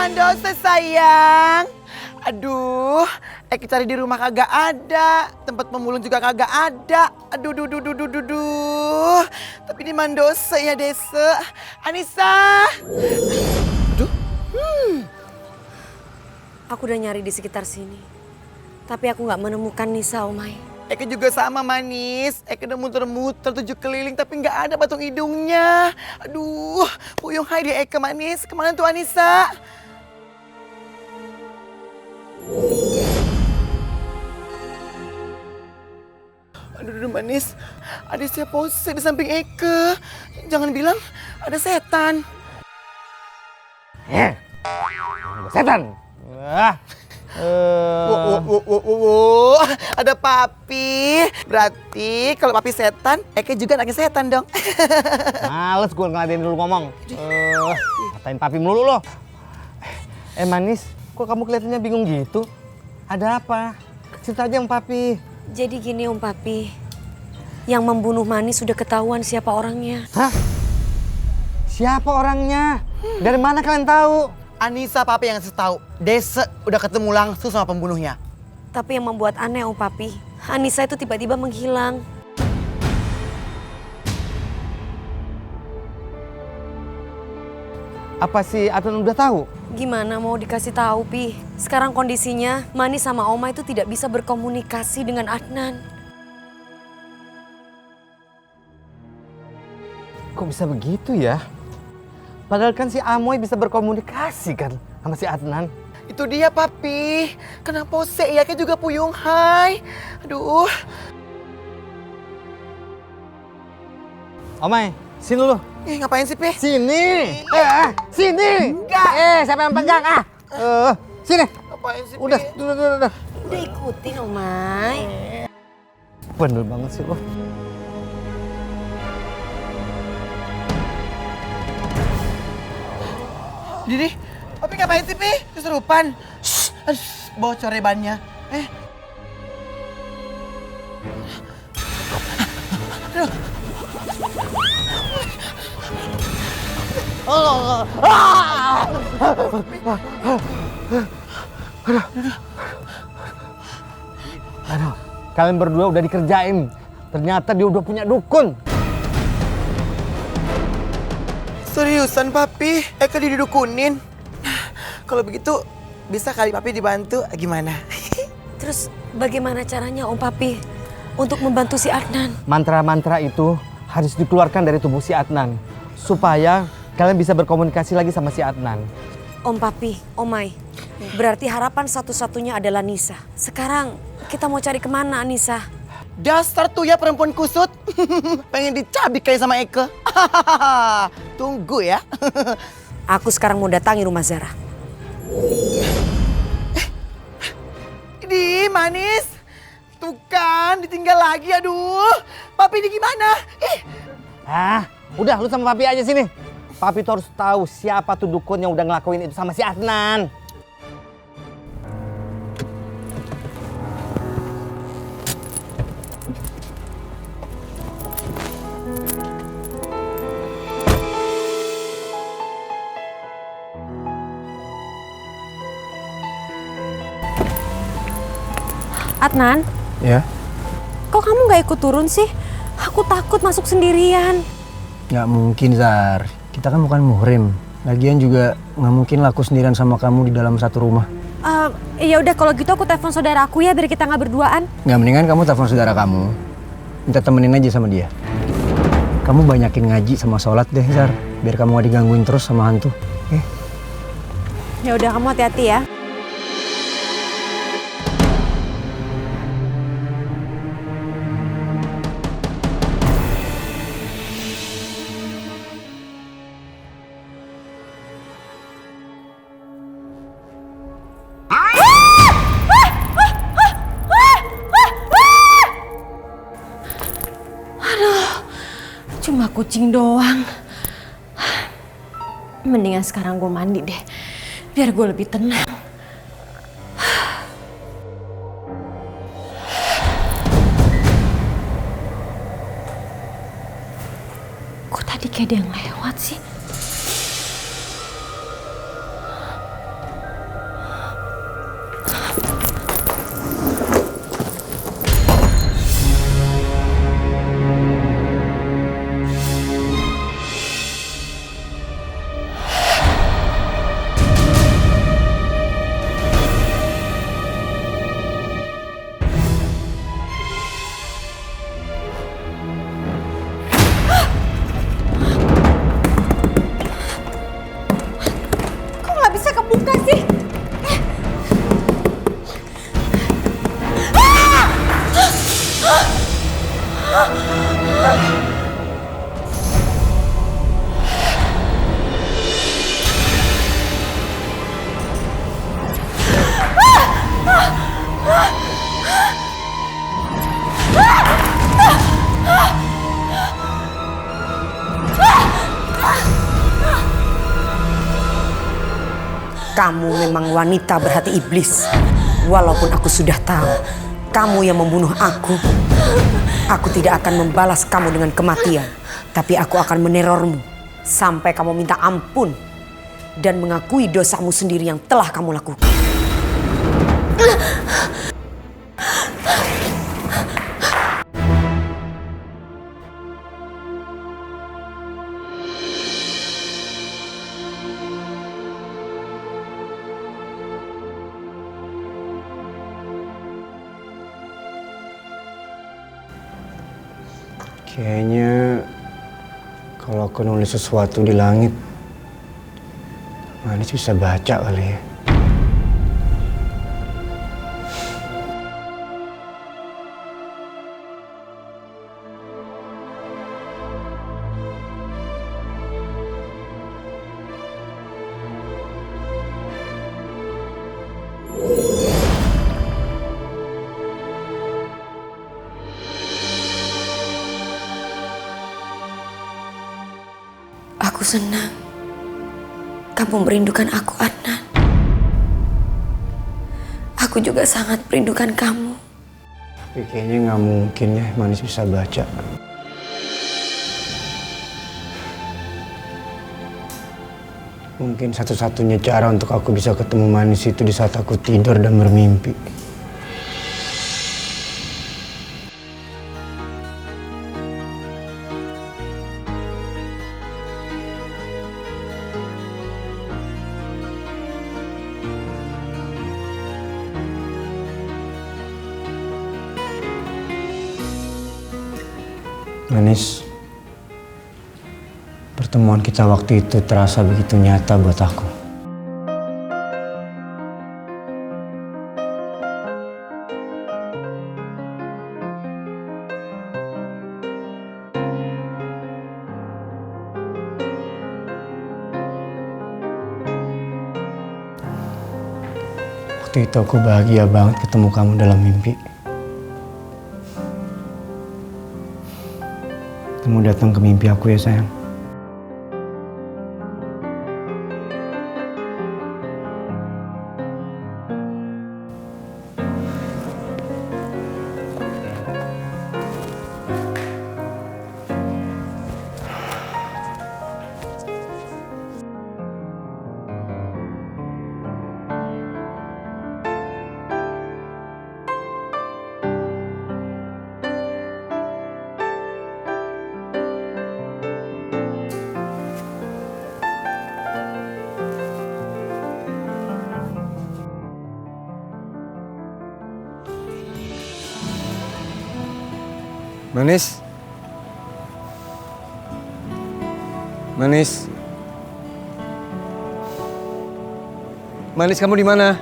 Mandosa sayang. Aduh, Eke cari di rumah kagak ada, tempat pemulung juga kagak ada. Aduh, duh. Tapi di Mandosa ya desa. Anissa. Aduh. Aku udah nyari di sekitar sini, tapi aku nggak menemukan Nisa, Omai. Eke juga sama manis. Eke udah muter-muter 7 keliling tapi nggak ada patung hidungnya. Aduh, puyung hai di Eke manis. Kemana tuh Anissa? Aduh manis. Ada siapa pose di samping Eke. Jangan bilang ada setan. Setan. Ada papi. Berarti kalau papi setan, Eke juga anaknya setan dong. Males gue ngeladein dulu ngomong. Katain papi melulu loh. Manis, kok kamu kelihatannya bingung gitu? Ada apa? Cerita aja sama papi. Jadi gini Om Papi, yang membunuh Manis sudah ketahuan siapa orangnya. Hah? Siapa orangnya? Dari mana kalian tahu? Anissa papi yang ngasih tahu. Desa udah ketemu langsung sama pembunuhnya. Tapi yang membuat aneh Om Papi, Anissa itu tiba-tiba menghilang. Apa si Adnan udah tahu? Gimana mau dikasih tahu, Pi? Sekarang kondisinya Manis sama Oma itu tidak bisa berkomunikasi dengan Adnan. Kok bisa begitu ya? Padahal kan si Amoy bisa berkomunikasi kan sama si Adnan. Itu dia papi. Kenapa sih ya juga puyung hai? Aduh. Omay, sini lu. Ngapain sih, Pi? Sini. Sini. Enggak. Siapa yang pegang? Sini. Ngapain sih, Pi? Udah. Udah ikutin, Omay. Bener banget sih lo. Didi, papi ngapain sih, Pi? Keserupan. Bocor ya bannya. Aduh. Aduh, kalian berdua udah dikerjain. Ternyata dia udah punya dukun. Seriusan, papi? Eke didukunin. Kalau begitu, bisa kali papi dibantu gimana? Terus bagaimana caranya Om Papi untuk membantu si Adnan? Mantra-mantra itu harus dikeluarkan dari tubuh si Adnan. Supaya kalian bisa berkomunikasi lagi sama si Adnan. Om Papi, Omai, berarti harapan satu-satunya adalah Nisa. Sekarang kita mau cari kemana, Nisa? Dasar tuh ya perempuan kusut. Pengen dicabik kayak sama Eke. Tunggu ya. Aku sekarang mau datangi rumah Zara. Di manis. Tuh kan ditinggal lagi, aduh. Papi ini gimana? Udah lu sama papi aja sini. Papi tuh harus tahu siapa tuh dukun yang udah ngelakuin itu sama si Adnan. Adnan, Ya, kok kamu gak ikut turun sih? Aku takut masuk sendirian. nggak mungkin Zar. Kita kan bukan muhrim. Lagian juga nggak mungkin lah aku sendirian sama kamu di dalam satu rumah. Ya udah kalau gitu aku telepon saudara aku ya biar kita nggak berduaan. Nggak mendingan kamu telepon saudara kamu. Minta temenin aja sama dia. Kamu banyakin ngaji sama sholat deh Zar. Biar kamu gak digangguin terus sama hantu. Ya udah kamu hati-hati ya. Cuma kucing doang. Mendingan sekarang gue mandi deh. Biar gue lebih tenang. Kok tadi kayak ada yang lewat sih? Kamu memang wanita berhati iblis. Walaupun aku sudah tahu kamu yang membunuh aku tidak akan membalas kamu dengan kematian. Tapi aku akan menerormu sampai kamu minta ampun dan mengakui dosamu sendiri yang telah kamu lakukan. Kayaknya kalau aku nulis sesuatu di langit, Manis bisa baca kali ya. Aku senang kamu merindukan aku, Adnan. Aku juga sangat merindukan kamu. Tapi kayaknya nggak mungkin ya Manis bisa baca. Mungkin satu-satunya cara untuk aku bisa ketemu Manis itu di saat aku tidur dan bermimpi. Manis, pertemuan kita waktu itu terasa begitu nyata buat aku. Waktu itu aku bahagia banget ketemu kamu dalam mimpi. Kamu datang ke mimpi aku ya sayang. Manis. Manis. Manis, kamu di mana?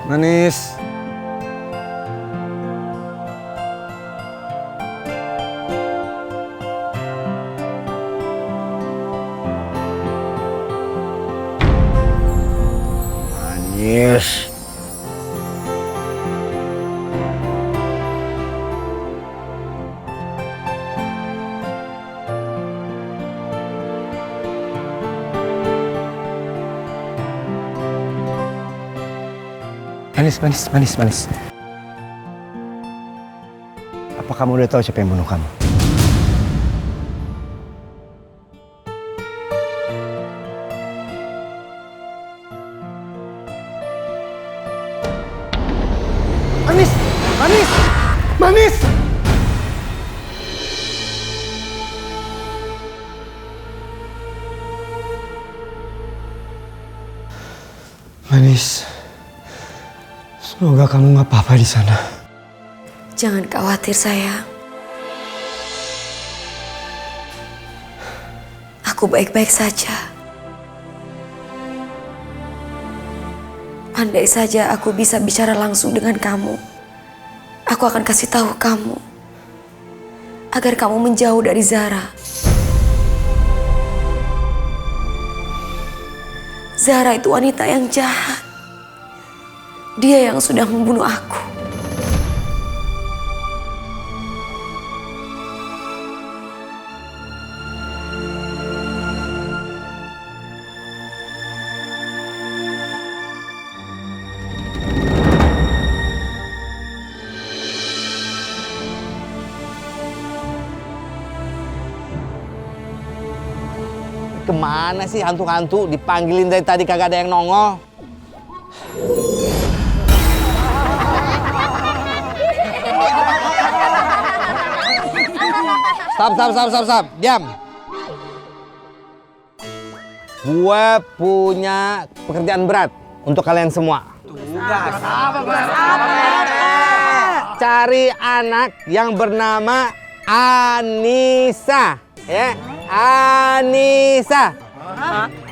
Manis. Yes. Manis. Apa kamu udah tahu siapa yang bunuh kamu? Manis! Manis, semoga kamu nggak apa-apa di sana. Jangan khawatir, sayang. Aku baik-baik saja. Andai saja aku bisa bicara langsung dengan kamu, aku akan kasih tahu kamu agar kamu menjauh dari Zara. Zara itu wanita yang jahat. Dia yang sudah membunuh aku. Kemana sih hantu-hantu? Dipanggilin dari tadi kagak ada yang nongol. Stop. Diam. Gue punya pekerjaan berat untuk kalian semua. Cari anak yang bernama Anissa, ya. Anissa.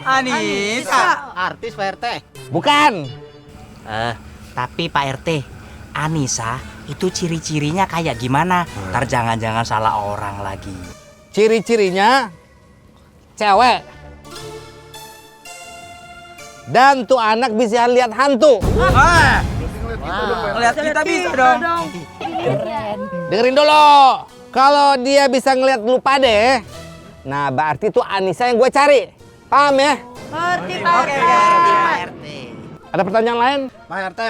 Anissa. Artis Pak RT. Bukan. Tapi Pak RT, Anissa itu ciri-cirinya kayak gimana? Ntar jangan-jangan salah orang lagi. Ciri-cirinya cewek. Dan tuh anak bisa lihat hantu. Lihat kita bisa dong. Dengerin dulu. Kalau dia bisa ngelihat lu pade, nah berarti tuh Anissa yang gue cari. Paham ya? Oke, Pak RT. Ada pertanyaan lain? Pak RT.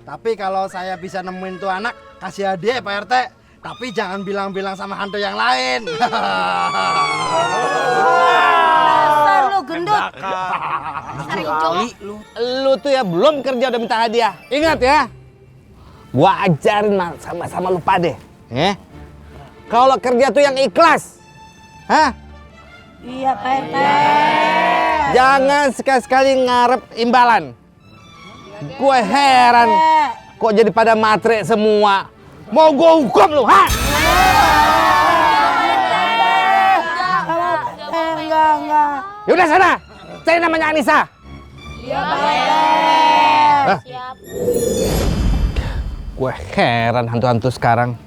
Tapi kalau saya bisa nemuin tuh anak, kasih hadiah Pak RT. Tapi jangan bilang-bilang sama hantu yang lain. Dasar lu gendut. Lu tuh ya belum kerja udah minta hadiah. Ingat ya. Gua ajarin sama-sama lu pade. Ya. Kalau kerja tuh yang ikhlas. Hah? Iya Pak RT. Jangan sekali-sekali ngarep imbalan. Gue heran kok jadi pada matre semua. Mau gue hukum lu, ha? Enggak. Yaudah sana, cari namanya Anissa. Iya Pak RT. Siap. Gue heran hantu-hantu sekarang.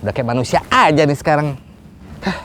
Udah kayak manusia aja nih sekarang. Hah.